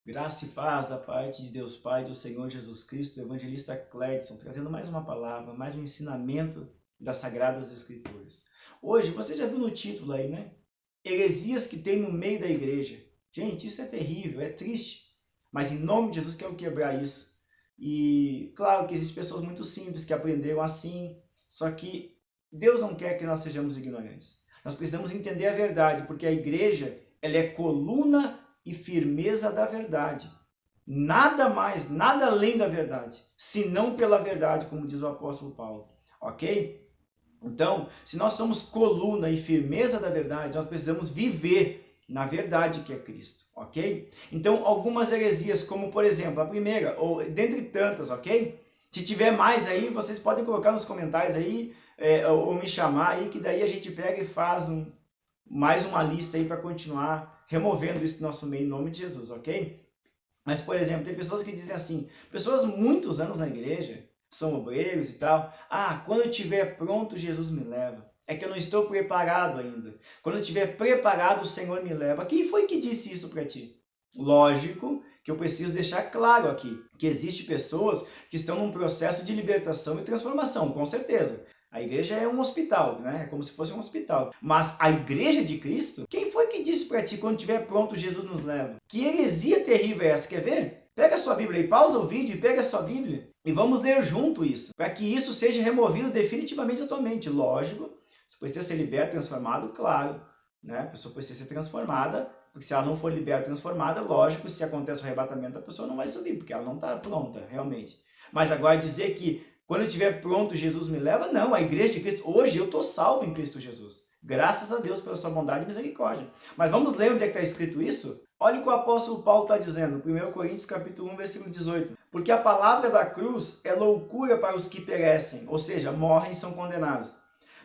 Graça e paz da parte de Deus Pai, do Senhor Jesus Cristo, do evangelista Cledson, trazendo mais uma palavra, mais um ensinamento das Sagradas Escrituras. Hoje, você já viu no título aí, né? Heresias que tem no meio da igreja. Gente, isso é terrível, é triste. Mas em nome de Jesus quero quebrar isso. E claro que existem pessoas muito simples que aprenderam assim, só que Deus não quer que nós sejamos ignorantes. Nós precisamos entender a verdade, porque a igreja ela é coluna e firmeza da verdade. Nada mais, nada além da verdade, senão pela verdade, como diz o apóstolo Paulo. Ok? Então, se nós somos coluna e firmeza da verdade, nós precisamos viver na verdade que é Cristo, ok? Então, algumas heresias, como por exemplo, a primeira, ou dentre tantas, ok? Se tiver mais aí, vocês podem colocar nos comentários aí, ou me chamar aí, que daí a gente pega e faz mais uma lista aí para continuar removendo isso do nosso meio em nome de Jesus, ok? Mas, por exemplo, tem pessoas que dizem assim, pessoas muitos anos na igreja, são obreiros e tal, quando eu estiver pronto, Jesus me leva. É que eu não estou preparado ainda. Quando eu estiver preparado, o Senhor me leva. Quem foi que disse isso para ti? Lógico que eu preciso deixar claro aqui, que existem pessoas que estão num processo de libertação e transformação, com certeza. A igreja é um hospital, né? É como se fosse um hospital. Mas a igreja de Cristo, quem foi que disse para ti, quando estiver pronto, Jesus nos leva? Que heresia terrível é essa? Quer ver? Pega a sua Bíblia aí, pausa o vídeo e pega a sua Bíblia. E vamos ler junto isso, para que isso seja removido definitivamente da tua mente. Lógico, você precisa ser liberto, transformado, claro. Né? A pessoa precisa ser transformada, porque se ela não for liberta, transformada, lógico, se acontece o arrebatamento, a pessoa não vai subir, porque ela não está pronta, realmente. Mas agora dizer que quando eu estiver pronto, Jesus me leva, não, a igreja de Cristo, hoje eu estou salvo em Cristo Jesus. Graças a Deus pela sua bondade e misericórdia. Mas vamos ler onde é que está escrito isso? Olha o que o apóstolo Paulo está dizendo, 1 Coríntios capítulo 1, versículo 18. Porque a palavra da cruz é loucura para os que perecem, ou seja, morrem e são condenados.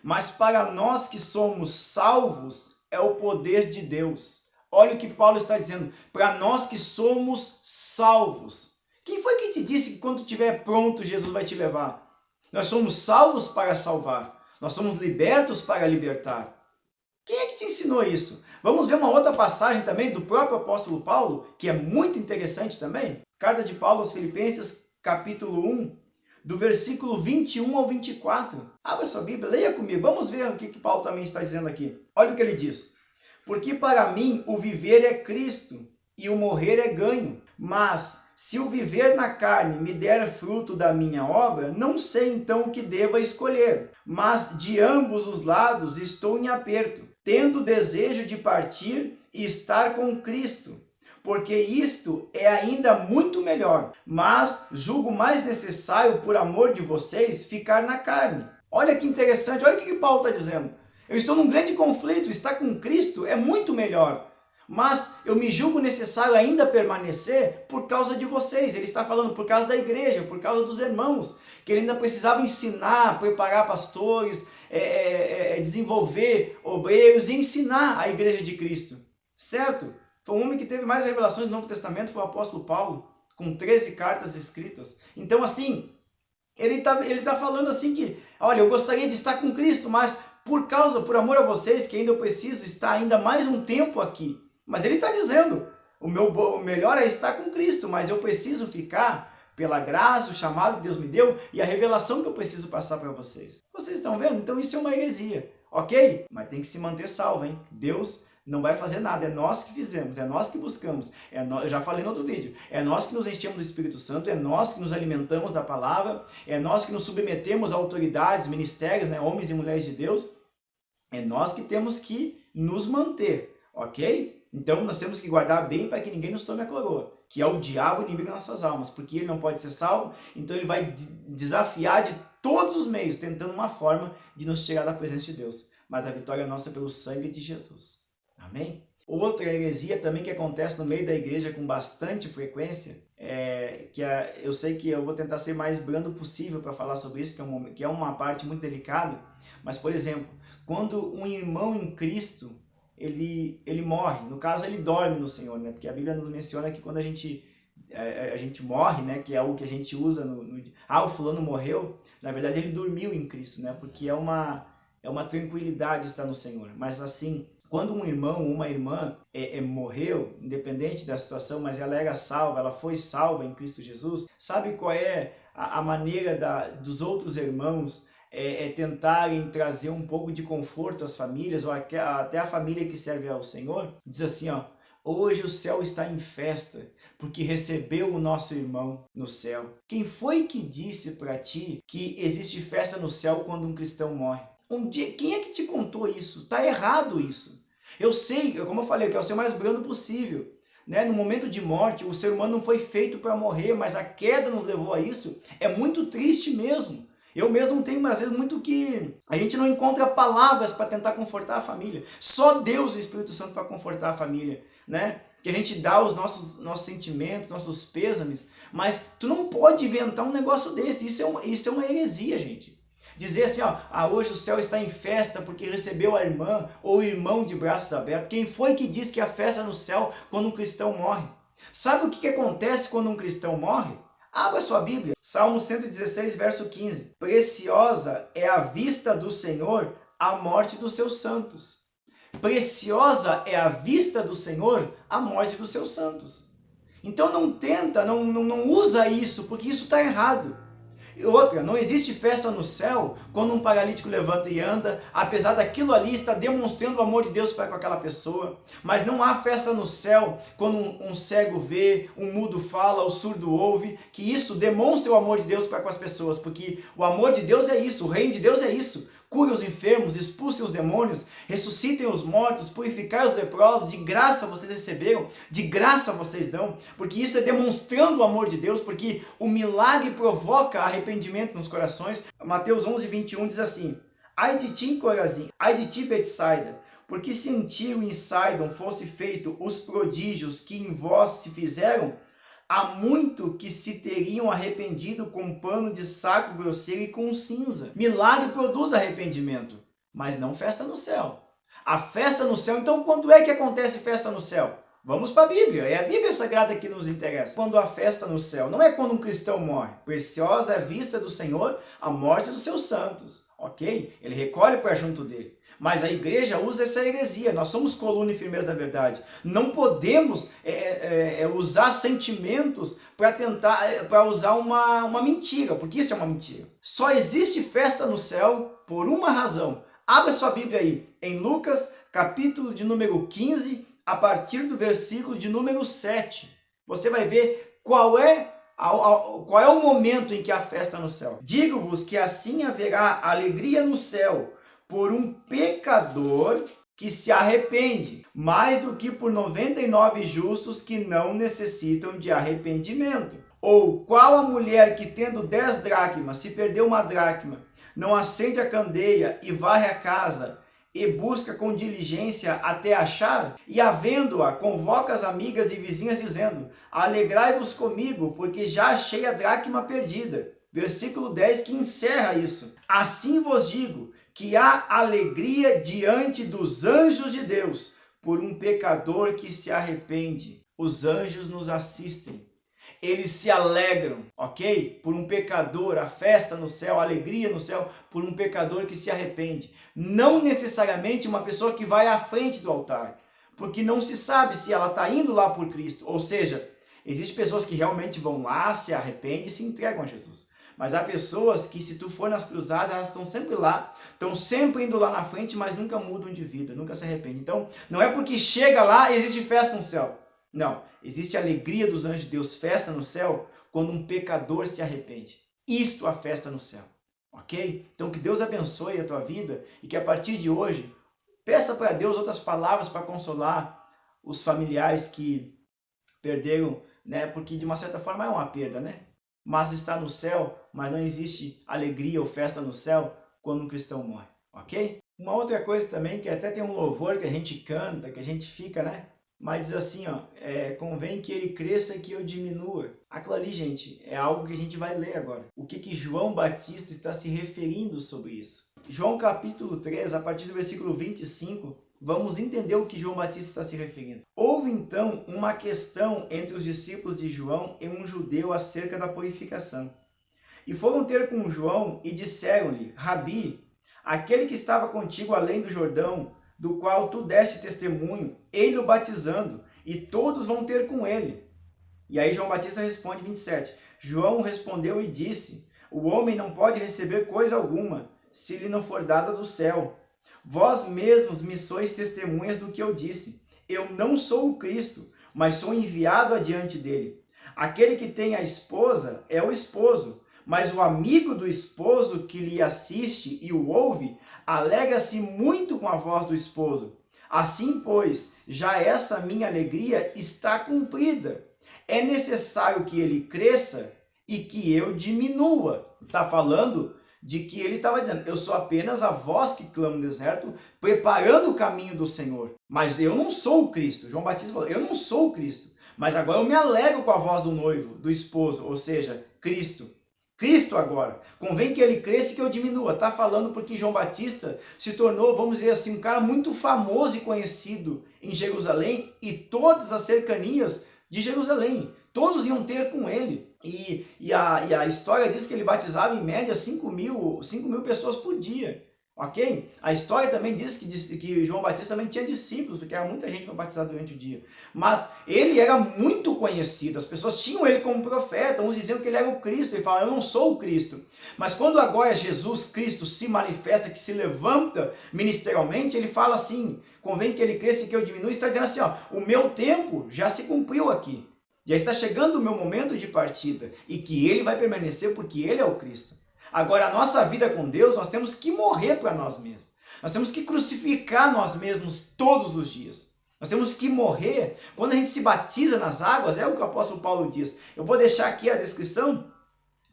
Mas para nós que somos salvos, é o poder de Deus. Olha o que Paulo está dizendo, para nós que somos salvos. Quem foi que te disse que quando estiver pronto, Jesus vai te levar? Nós somos salvos para salvar. Nós somos libertos para libertar. Quem é que te ensinou isso? Vamos ver uma outra passagem também do próprio apóstolo Paulo, que é muito interessante também. Carta de Paulo aos Filipenses, capítulo 1, do versículo 21 ao 24. Abra sua Bíblia, leia comigo. Vamos ver o que Paulo também está dizendo aqui. Olha o que ele diz. Porque para mim o viver é Cristo e o morrer é ganho. Mas se o viver na carne me der fruto da minha obra, não sei então o que deva escolher. Mas de ambos os lados estou em aperto, tendo desejo de partir e estar com Cristo, porque isto é ainda muito melhor, mas julgo mais necessário, por amor de vocês, ficar na carne. Olha que interessante, olha o que Paulo está dizendo. Eu estou num grande conflito, estar com Cristo é muito melhor, mas eu me julgo necessário ainda permanecer por causa de vocês. Ele está falando por causa da igreja, por causa dos irmãos, que ele ainda precisava ensinar, preparar pastores, desenvolver obreiros e ensinar a igreja de Cristo, certo? Foi um homem que teve mais revelações do Novo Testamento, foi o apóstolo Paulo, com 13 cartas escritas. Então, assim, ele tá falando assim que, olha, eu gostaria de estar com Cristo, mas por amor a vocês, que ainda eu preciso estar ainda mais um tempo aqui. Mas ele está dizendo, o melhor é estar com Cristo, mas eu preciso ficar pela graça, o chamado que Deus me deu e a revelação que eu preciso passar para vocês. Vocês estão vendo? Então isso é uma heresia, ok? Mas tem que se manter salvo, hein? Deus não vai fazer nada, é nós que fizemos, é nós que buscamos, eu já falei no outro vídeo, é nós que nos enchemos do Espírito Santo, é nós que nos alimentamos da palavra, é nós que nos submetemos a autoridades, ministérios, né, homens e mulheres de Deus, é nós que temos que nos manter, ok? Então nós temos que guardar bem para que ninguém nos tome a coroa, que é o diabo inimigo das nossas almas, porque ele não pode ser salvo, então ele vai desafiar de todos os meios, tentando uma forma de nos tirar da presença de Deus, mas a vitória é nossa pelo sangue de Jesus. Amém? Outra heresia também que acontece no meio da igreja com bastante frequência, eu sei que eu vou tentar ser mais brando possível para falar sobre isso, que é uma parte muito delicada, mas, por exemplo, quando um irmão em Cristo, ele morre, no caso ele dorme no Senhor, né? Porque a Bíblia nos menciona que quando a gente morre, né? Que é algo que a gente usa o fulano morreu, na verdade ele dormiu em Cristo, né? Porque é uma tranquilidade estar no Senhor, mas assim, quando um irmão ou uma irmã, morreu, independente da situação, mas ela era salva, ela foi salva em Cristo Jesus, sabe qual é a maneira dos outros irmãos tentarem trazer um pouco de conforto às famílias, ou até a família que serve ao Senhor? Diz assim, ó: hoje o céu está em festa, porque recebeu o nosso irmão no céu. Quem foi que disse para ti que existe festa no céu quando um cristão morre? Quem é que te contou isso? Está errado isso. Eu sei, como eu falei, eu quero ser o mais brando possível. Né? No momento de morte, o ser humano não foi feito para morrer, mas a queda nos levou a isso. É muito triste mesmo. Eu mesmo não tenho, às vezes, muito que... A gente não encontra palavras para tentar confortar a família. Só Deus, o Espírito Santo, para confortar a família. Né? Que a gente dá os nossos sentimentos, nossos pêsames. Mas tu não pode inventar um negócio desse. Isso é uma heresia, gente. Dizer assim, ó, hoje o céu está em festa porque recebeu a irmã ou o irmão de braços abertos. Quem foi que disse que a festa é no céu quando um cristão morre? Sabe o que acontece quando um cristão morre? Abra sua Bíblia. Salmo 116, verso 15. Preciosa é a vista do Senhor a morte dos seus santos. Preciosa é a vista do Senhor a morte dos seus santos. Então não usa isso, porque isso está errado. E outra, não existe festa no céu quando um paralítico levanta e anda, apesar daquilo ali estar demonstrando o amor de Deus para com aquela pessoa. Mas não há festa no céu quando um cego vê, um mudo fala, o surdo ouve, que isso demonstra o amor de Deus para com as pessoas, porque o amor de Deus é isso, o reino de Deus é isso. Cure os enfermos, expulsem os demônios, ressuscitem os mortos, purificai os leprosos, de graça vocês receberam, de graça vocês dão, porque isso é demonstrando o amor de Deus, porque o milagre provoca arrependimento nos corações. Mateus 11, 21 diz assim: ai de ti, Corazim, ai de ti, Betsaida, porque se em Tiro e em Sidom fosse feito os prodígios que em vós se fizeram, há muito que se teriam arrependido com pano de saco grosseiro e com cinza. Milagre produz arrependimento, mas não festa no céu. A festa no céu, então quando é que acontece festa no céu? Vamos para a Bíblia, é a Bíblia Sagrada que nos interessa. Quando há festa no céu, não é quando um cristão morre. Preciosa é a vista do Senhor a morte dos seus santos, ok? Ele recolhe para junto dele. Mas a igreja usa essa heresia, nós somos coluna e firmeza da verdade. Não podemos usar sentimentos para usar uma mentira, porque isso é uma mentira. Só existe festa no céu por uma razão. Abra sua Bíblia aí, em Lucas, capítulo de número 15, a partir do versículo de número 7. Você vai ver qual é o momento em que há festa no céu. Digo-vos que assim haverá alegria no céu por um pecador que se arrepende, mais do que por 99 justos que não necessitam de arrependimento. Ou qual a mulher que, tendo 10 dracmas, se perdeu uma dracma, não acende a candeia e varre a casa e busca com diligência até achar? E havendo-a, convoca as amigas e vizinhas, dizendo: alegrai-vos comigo, porque já achei a dracma perdida. Versículo 10 que encerra isso. Assim vos digo, que há alegria diante dos anjos de Deus por um pecador que se arrepende. Os anjos nos assistem. Eles se alegram, ok? Por um pecador, a festa no céu, a alegria no céu, por um pecador que se arrepende. Não necessariamente uma pessoa que vai à frente do altar, porque não se sabe se ela está indo lá por Cristo. Ou seja, existem pessoas que realmente vão lá, se arrependem e se entregam a Jesus. Mas há pessoas que, se tu for nas cruzadas, elas estão sempre lá, estão sempre indo lá na frente, mas nunca mudam de vida, nunca se arrependem. Então, não é porque chega lá e existe festa no céu. Não, existe a alegria dos anjos de Deus, festa no céu, quando um pecador se arrepende. Isto é a festa no céu, ok? Então que Deus abençoe a tua vida e que a partir de hoje, peça para Deus outras palavras para consolar os familiares que perderam, né? Porque de uma certa forma é uma perda, né? Mas está no céu, mas não existe alegria ou festa no céu quando um cristão morre, ok? Uma outra coisa também, que até tem um louvor que a gente canta, que a gente fica, né? Mas diz assim, ó, convém que ele cresça e que eu diminua. Aquilo ali, gente, é algo que a gente vai ler agora. O que João Batista está se referindo sobre isso? João capítulo 3, a partir do versículo 25, vamos entender o que João Batista está se referindo. Houve então uma questão entre os discípulos de João e um judeu acerca da purificação. E foram ter com João e disseram-lhe: Rabi, aquele que estava contigo além do Jordão, do qual tu deste testemunho, ele o batizando, e todos vão ter com ele. E aí João Batista responde, 27. João respondeu e disse, o homem não pode receber coisa alguma, se lhe não for dada do céu. Vós mesmos me sois testemunhas do que eu disse. Eu não sou o Cristo, mas sou enviado adiante dele. Aquele que tem a esposa é o esposo, mas o amigo do esposo que lhe assiste e o ouve, alegra-se muito com a voz do esposo. Assim, pois, já essa minha alegria está cumprida. É necessário que ele cresça e que eu diminua. Está falando de que ele estava dizendo, eu sou apenas a voz que clama no deserto, preparando o caminho do Senhor. Mas eu não sou o Cristo. João Batista falou, eu não sou o Cristo. Mas agora eu me alegro com a voz do noivo, do esposo, ou seja, Cristo. Cristo agora. Convém que ele cresça e que eu diminua. Está falando porque João Batista se tornou, vamos dizer assim, um cara muito famoso e conhecido em Jerusalém e todas as cercanias de Jerusalém. Todos iam ter com ele. E a história diz que ele batizava em média 5 mil pessoas por dia. Ok? A história também diz que João Batista também tinha discípulos, porque era muita gente para batizar durante o dia. Mas ele era muito conhecido, as pessoas tinham ele como profeta, uns diziam que ele era o Cristo, ele fala, eu não sou o Cristo. Mas quando agora Jesus Cristo se manifesta, que se levanta ministerialmente, ele fala assim, convém que ele cresça e que eu diminua, está dizendo assim, ó, o meu tempo já se cumpriu aqui. Já está chegando o meu momento de partida, e que ele vai permanecer porque ele é o Cristo. Agora, a nossa vida com Deus, nós temos que morrer para nós mesmos. Nós temos que crucificar nós mesmos todos os dias. Nós temos que morrer. Quando a gente se batiza nas águas, é o que o apóstolo Paulo diz. Eu vou deixar aqui a descrição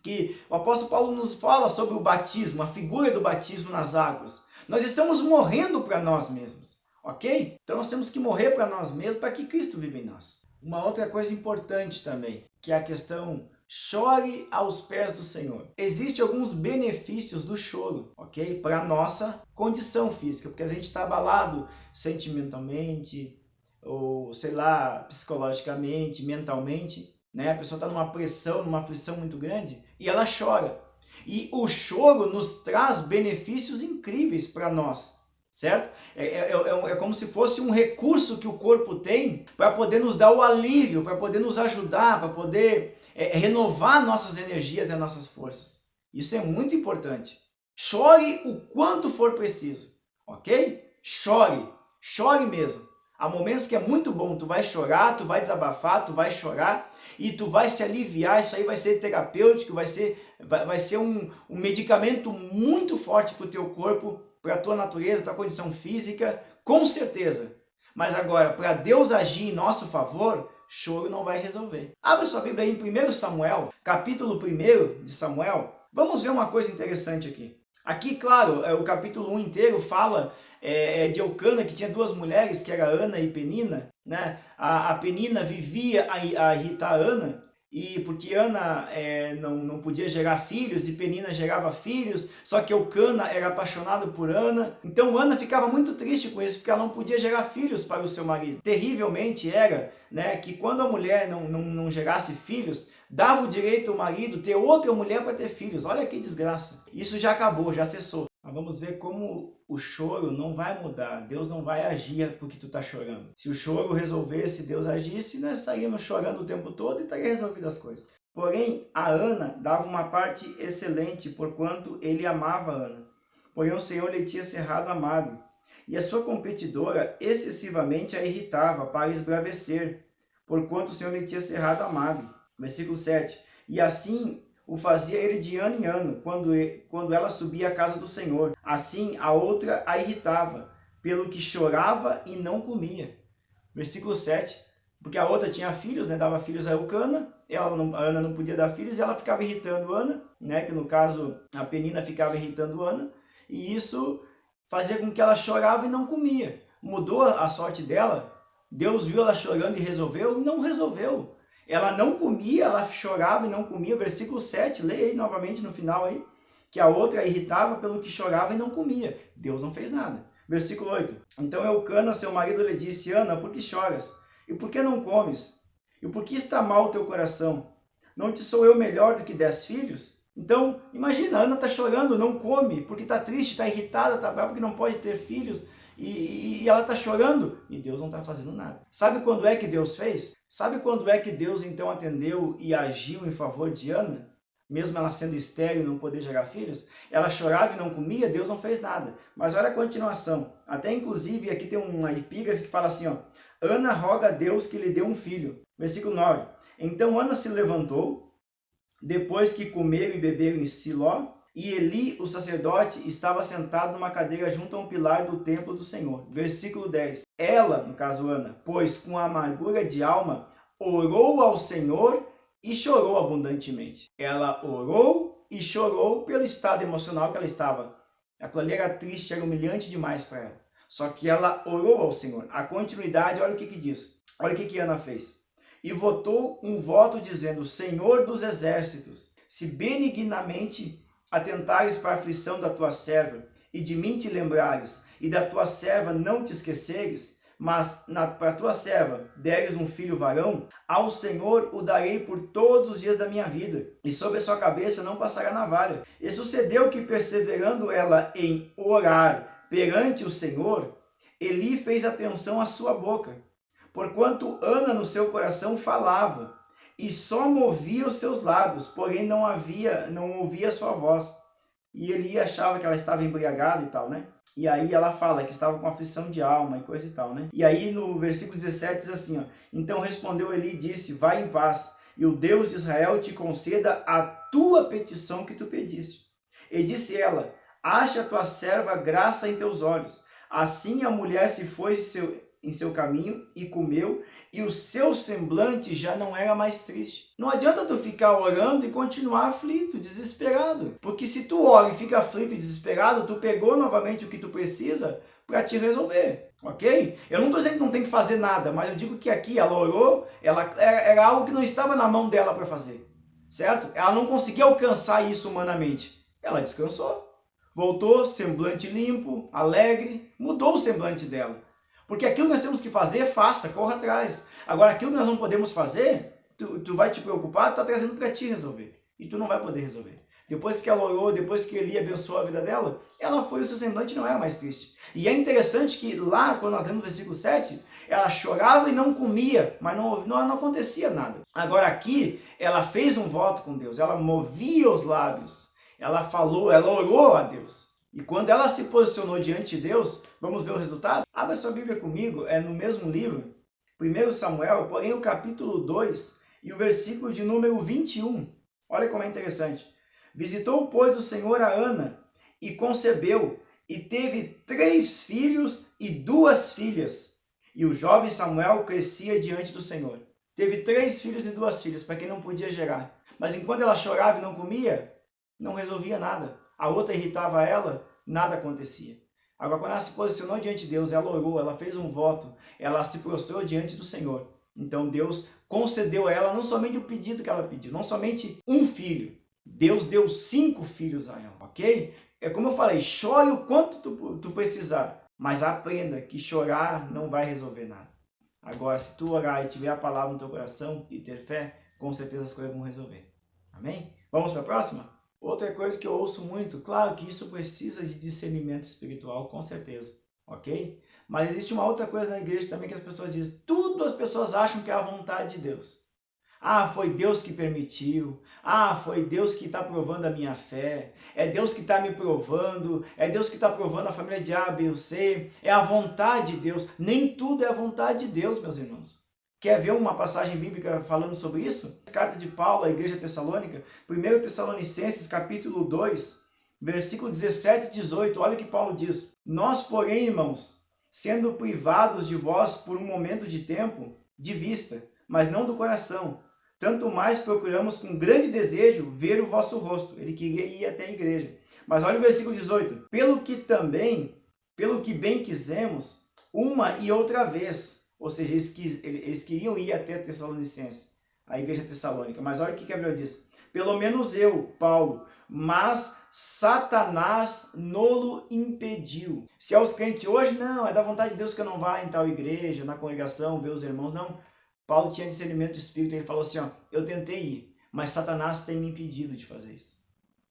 que o apóstolo Paulo nos fala sobre o batismo, a figura do batismo nas águas. Nós estamos morrendo para nós mesmos, ok? Então nós temos que morrer para nós mesmos para que Cristo viva em nós. Uma outra coisa importante também, que é a questão chore aos pés do Senhor. Existem alguns benefícios do choro, ok? Para a nossa condição física, porque a gente está abalado sentimentalmente, ou sei lá, psicologicamente, mentalmente, né? A pessoa está numa pressão, numa aflição muito grande, e ela chora. E o choro nos traz benefícios incríveis para nós. Certo? É como se fosse um recurso que o corpo tem para poder nos dar o alívio, para poder nos ajudar, para poder renovar nossas energias e nossas forças. Isso é muito importante. Chore o quanto for preciso, ok? Chore, chore mesmo. Há momentos que é muito bom, tu vai chorar, tu vai desabafar, tu vai chorar e tu vai se aliviar, isso aí vai ser terapêutico, vai ser um medicamento muito forte para o teu corpo, para a tua natureza, tua condição física, com certeza. Mas agora, para Deus agir em nosso favor, choro não vai resolver. Abre sua Bíblia aí em 1 Samuel, capítulo 1 de Samuel. Vamos ver uma coisa interessante aqui. Aqui, claro, o capítulo 1 inteiro fala de Eucana, que tinha duas mulheres, que era Ana e Penina. Né? A Penina vivia a irritar Ana, e porque Ana não podia gerar filhos e Penina gerava filhos, só que Eucana era apaixonado por Ana. Então Ana ficava muito triste com isso, porque ela não podia gerar filhos para o seu marido. Terrivelmente era, né, que quando a mulher não gerasse filhos, dava o direito ao marido ter outra mulher para ter filhos. Olha que desgraça. Isso já acabou, já cessou. Mas vamos ver como o choro não vai mudar. Deus não vai agir porque tu está chorando. Se o choro resolvesse, Deus agisse, nós estaríamos chorando o tempo todo e estaria resolvido as coisas. Porém, a Ana dava uma parte excelente, porquanto ele amava Ana. Porém, o Senhor lhe tinha cerrado a madre. E a sua competidora excessivamente a irritava para esbravecer, porquanto o Senhor lhe tinha cerrado a madre. Versículo 7. E assim o fazia ele de ano em ano, quando ela subia à casa do Senhor. Assim a outra a irritava, pelo que chorava e não comia. Versículo 7. Porque a outra tinha filhos, né, dava filhos a Eucana, a Ana não podia dar filhos, e ela ficava irritando Ana, né, que no caso a Penina ficava irritando Ana, e isso fazia com que ela chorava e não comia. Mudou a sorte dela? Deus viu ela chorando e resolveu? Não resolveu. Ela não comia, ela chorava e não comia. Versículo 7, leia aí novamente no final aí. Que a outra a irritava pelo que chorava e não comia. Deus não fez nada. Versículo 8. Então Eucana, seu marido, lhe disse, Ana, por que choras? E por que não comes? E por que está mal o teu coração? Não te sou eu melhor do que 10 filhos? Então, imagina, Ana está chorando, não come, porque está triste, está irritada, está brava, porque não pode ter filhos. e ela está chorando e Deus não está fazendo nada. Sabe quando é que Deus fez? Sabe quando é que Deus então atendeu e agiu em favor de Ana? Mesmo ela sendo estéril e não poder gerar filhos, ela chorava e não comia, Deus não fez nada. Mas olha a continuação. Até inclusive aqui tem uma epígrafe que fala assim, ó, Ana roga a Deus que lhe dê um filho. Versículo 9. Então Ana se levantou, depois que comeram e beberam em Siló, e Eli, o sacerdote, estava sentado numa cadeira junto a um pilar do templo do Senhor. Versículo 10. Ela, no caso Ana, pois com amargura de alma, orou ao Senhor e chorou abundantemente. Ela orou e chorou pelo estado emocional que ela estava. Aquilo ali era triste, era humilhante demais para ela. Só que ela orou ao Senhor. A continuidade, olha o que diz. Olha o que Ana fez. E votou um voto dizendo, Senhor dos exércitos, se benignamente atentares para a aflição da tua serva, e de mim te lembrares, e da tua serva não te esqueceres, mas para a tua serva deres um filho varão, ao Senhor o darei por todos os dias da minha vida, e sobre a sua cabeça não passará navalha. E sucedeu que, perseverando ela em orar perante o Senhor, Eli fez atenção à sua boca, porquanto Ana no seu coração falava, e só movia os seus lábios, porém não ouvia a sua voz. E Eli achava que ela estava embriagada e tal, né? E aí ela fala que estava com aflição de alma e coisa e tal, né? E aí no versículo 17 diz assim, ó, então respondeu Eli e disse, vai em paz, e o Deus de Israel te conceda a tua petição que tu pediste. E disse ela, acha a tua serva graça em teus olhos. Assim a mulher se foi em seu caminho e comeu, e o seu semblante já não era mais triste. Não adianta tu ficar orando e continuar aflito, desesperado. Porque se tu ora e fica aflito e desesperado, tu pegou novamente o que tu precisa para te resolver, ok? Eu não estou dizendo que não tem que fazer nada, mas eu digo que aqui ela orou, era algo que não estava na mão dela para fazer, certo? Ela não conseguia alcançar isso humanamente. Ela descansou, voltou, semblante limpo, alegre, mudou o semblante dela. Porque aquilo que nós temos que fazer, faça, corra atrás. Agora, aquilo que nós não podemos fazer, tu vai te preocupar, tu está trazendo para ti resolver. E tu não vai poder resolver. Depois que ela orou, depois que Eli abençoou a vida dela, ela foi, o seu semblante não era mais triste. E é interessante que lá, quando nós lemos o versículo 7, ela chorava e não comia, mas não acontecia nada. Agora aqui, ela fez um voto com Deus, ela movia os lábios, ela falou, ela orou a Deus. E quando ela se posicionou diante de Deus, vamos ver o resultado? Abra sua Bíblia comigo, é no mesmo livro, 1 Samuel, porém o capítulo 2 e o versículo de número 21. Olha como é interessante. Visitou, pois, o Senhor a Ana, e concebeu, e teve 3 filhos e 2 filhas. E o jovem Samuel crescia diante do Senhor. Teve 3 filhos e 2 filhas, para quem não podia gerar. Mas enquanto ela chorava e não comia, não resolvia nada. A outra irritava ela, nada acontecia. Agora, quando ela se posicionou diante de Deus, ela orou, ela fez um voto, ela se prostrou diante do Senhor. Então Deus concedeu a ela não somente o pedido que ela pediu, não somente um filho. Deus deu 5 filhos a ela, ok? É como eu falei, chore o quanto tu precisar, mas aprenda que chorar não vai resolver nada. Agora, se tu orar e tiver a palavra no teu coração e ter fé, com certeza as coisas vão resolver. Amém? Vamos para a próxima? Outra coisa que eu ouço muito, claro que isso precisa de discernimento espiritual, com certeza, ok? Mas existe uma outra coisa na igreja também que as pessoas dizem, tudo as pessoas acham que é a vontade de Deus. Ah, foi Deus que permitiu, ah, foi Deus que está provando a minha fé, é Deus que está me provando, é Deus que está provando a família de A, B ou C, é a vontade de Deus. Nem tudo é a vontade de Deus, meus irmãos. Quer ver uma passagem bíblica falando sobre isso? Carta de Paulo à igreja tessalônica, 1 Tessalonicenses capítulo 2, versículo 17 e 18, olha o que Paulo diz. Nós, porém, irmãos, sendo privados de vós por um momento de tempo, de vista, mas não do coração, tanto mais procuramos com grande desejo ver o vosso rosto. Ele queria ir até a igreja. Mas olha o versículo 18. Pelo que bem quisemos, uma e outra vez. Ou seja, eles queriam ir até Tessalonicenses, a igreja tessalônica. Mas olha o que Gabriel diz. Pelo menos eu, Paulo, mas Satanás nolo impediu. Se aos crentes hoje, não, é da vontade de Deus que eu não vá em tal igreja, na congregação, ver os irmãos, não. Paulo tinha discernimento de espírito, ele falou assim, ó, eu tentei ir, mas Satanás tem me impedido de fazer isso.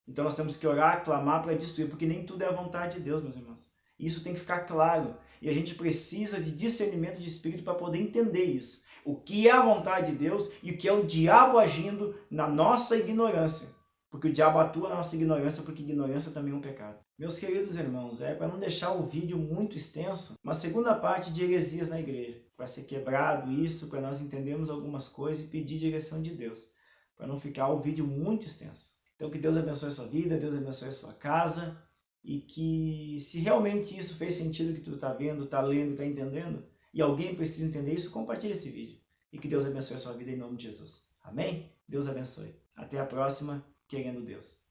Então nós temos que orar, clamar para destruir, porque nem tudo é a vontade de Deus, meus irmãos. Isso tem que ficar claro. E a gente precisa de discernimento de espírito para poder entender isso. O que é a vontade de Deus e o que é o diabo agindo na nossa ignorância. Porque o diabo atua na nossa ignorância, porque ignorância também é um pecado. Meus queridos irmãos, para não deixar o vídeo muito extenso, uma segunda parte de heresias na igreja. Para ser quebrado isso, para nós entendermos algumas coisas e pedir direção de Deus. Para não ficar o vídeo muito extenso. Então que Deus abençoe a sua vida, Deus abençoe a sua casa. E que se realmente isso fez sentido que tu está vendo, está lendo, está entendendo, e alguém precisa entender isso, compartilhe esse vídeo. E que Deus abençoe a sua vida em nome de Jesus. Amém? Deus abençoe. Até a próxima, querendo Deus.